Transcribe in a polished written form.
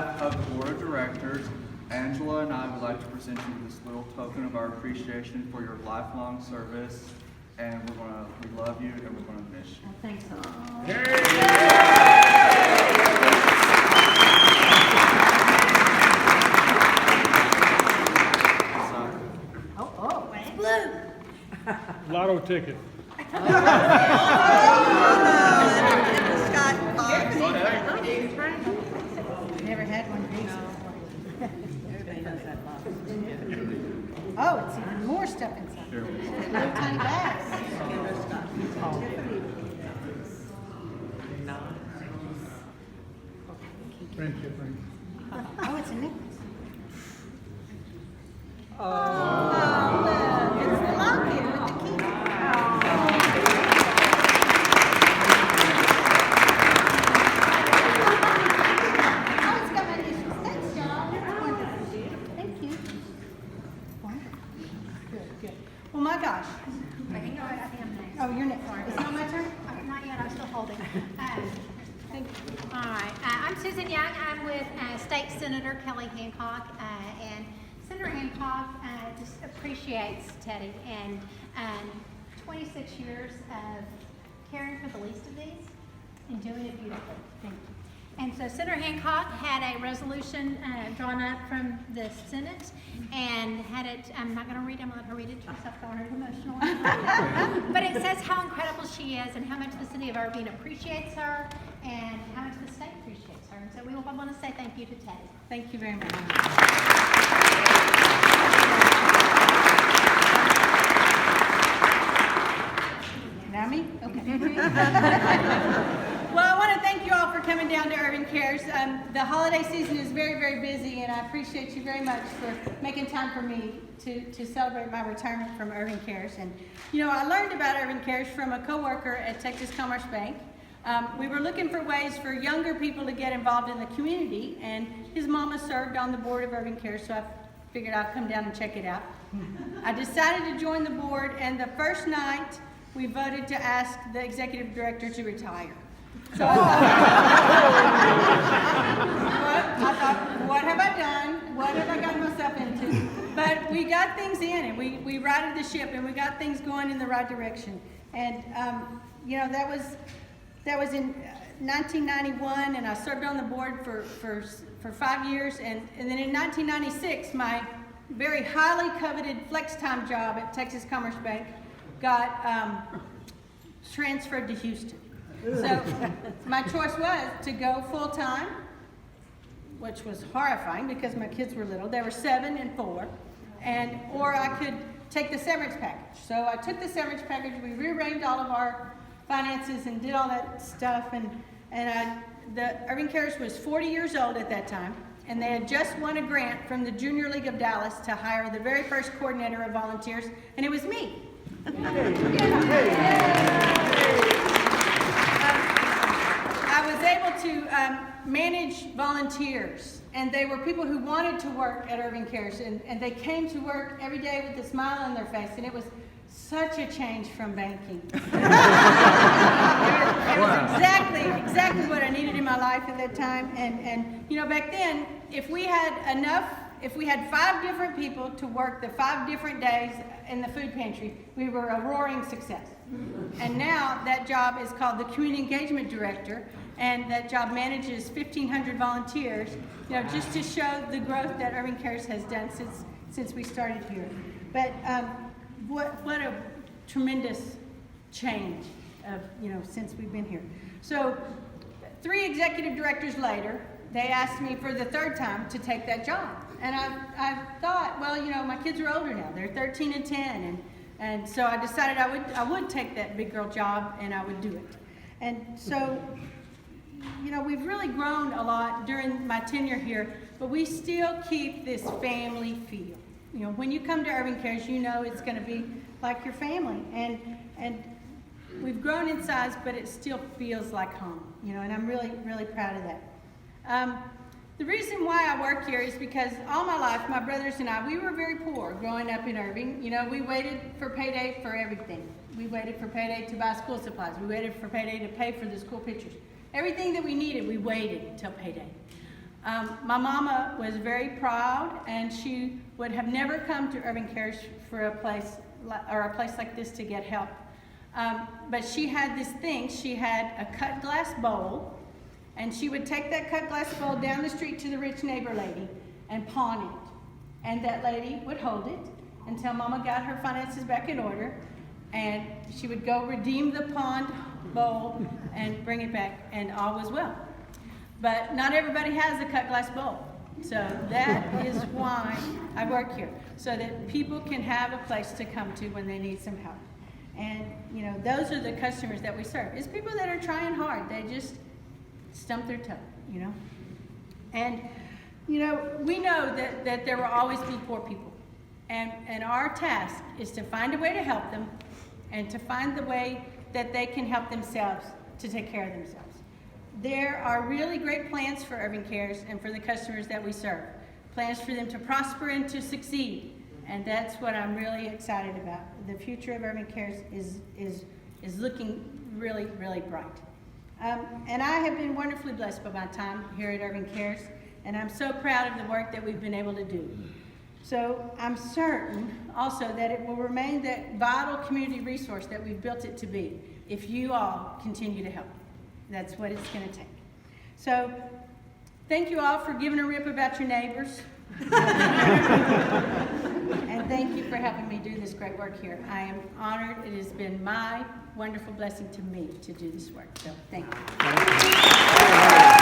behalf of the Board of Directors, Angela and I would like to present you this little token of our appreciation for your lifelong service. And we love you and we're gonna miss you. Oh, thanks a lot. Oh, it's blue. Lotto ticket. Never had one of these before. Everybody knows that lotto. Oh, it's even more stuff inside. Little tiny bags. Friendship ring. Oh, it's a necklace. Oh, look, it's the locket with the key. Oh, it's got my initials. Thanks, y'all. That's wonderful. Thank you. Wonderful. Good, good. Well, my gosh. Hang on, I think I'm next. Oh, you're next. It's not my turn? Not yet, I'm still holding. Thank you. All right, I'm Susan Young. I'm with State Senator Kelly Hancock, and Senator Hancock just appreciates Teddie and 26 years of caring for the least of these and doing it beautifully. Thank you. And so Senator Hancock had a resolution drawn up from the Senate and had it, I'm not going to read it, I'm going to let her read it to herself, I want her emotional. But it says how incredible she is and how much the city of Irving appreciates her and how much the state appreciates her. And so we want to say thank you to Teddie. Thank you very much. Now me? Okay. Well, I want to thank you all for coming down to Irving Cares. The holiday season is very, very busy, and I appreciate you very much for making time for me to celebrate my retirement from Irving Cares. And, you know, I learned about Irving Cares from a coworker at Texas Commerce Bank. We were looking for ways for younger people to get involved in the community, and his mama served on the board of Irving Cares, so I figured I'd come down and check it out. I decided to join the board, and the first night we voted to ask the executive director to retire. So I thought, what have I done? What have I gotten myself into? But we got things in, and we righted the ship, and we got things going in the right direction. And you know, that was in 1991, and I served on the board for 5 years, and then in 1996, my very highly coveted flex time job at Texas Commerce Bank got transferred to Houston. So my choice was to go full time, which was horrifying because my kids were little. They were 7 and 4, or I could take the severance package. So I took the severance package. We rearranged all of our finances and did all that stuff. The Irving Cares was 40 years old at that time, and they had just won a grant from the Junior League of Dallas to hire the very first coordinator of volunteers, and it was me. I was able to manage volunteers, and they were people who wanted to work at Irving Cares, and they came to work every day with a smile on their face, and it was such a change from banking. It was exactly what I needed in my life at that time, and you know, back then, if we had 5 different people to work the 5 different days in the food pantry, we were a roaring success. And now that job is called the Community Engagement Director, and that job manages 1,500 volunteers, you know, just to show the growth that Irving Cares has done since we started here. But what a tremendous change of, you know, since we've been here. So 3 executive directors later, they asked me for the 3rd time to take that job. And I thought, well, you know, my kids are older now. They're 13 and 10. And so I decided I would take that big girl job, and I would do it. And so, you know, we've really grown a lot during my tenure here, but we still keep this family feel. You know, when you come to Irving Cares, you know it's going to be like your family. And we've grown in size, but it still feels like home. You know, and I'm really, really proud of that. The reason why I work here is because all my life, my brothers and I, we were very poor growing up in Irving. You know, we waited for payday for everything. We waited for payday to buy school supplies. We waited for payday to pay for the school pictures. Everything that we needed, we waited until payday. My mama was very proud, and she would have never come to Irving Cares for a place like this to get help. But she had this thing. She had a cut glass bowl, and she would take that cut glass bowl down the street to the rich neighbor lady and pawn it. And that lady would hold it until Mama got her finances back in order, and she would go redeem the pawned bowl and bring it back, and all was well. But not everybody has a cut glass bowl. So that is why I work here, so that people can have a place to come to when they need some help. And, you know, those are the customers that we serve. It's people that are trying hard. They just stump their toe, you know. And, you know, we know that there will always be poor people. And our task is to find a way to help them and to find the way that they can help themselves to take care of themselves. There are really great plans for Irving Cares and for the customers that we serve. Plans for them to prosper and to succeed. And that's what I'm really excited about. The future of Irving Cares is looking really, really bright. And I have been wonderfully blessed by my time here at Irving Cares, and I'm so proud of the work that we've been able to do. So I'm certain also that it will remain that vital community resource that we've built it to be if you all continue to help. That's what it's going to take. So thank you all for giving a rip about your neighbors. And thank you for helping me do this great work here. I am honored. It has been my wonderful blessing to me to do this work. So thank you.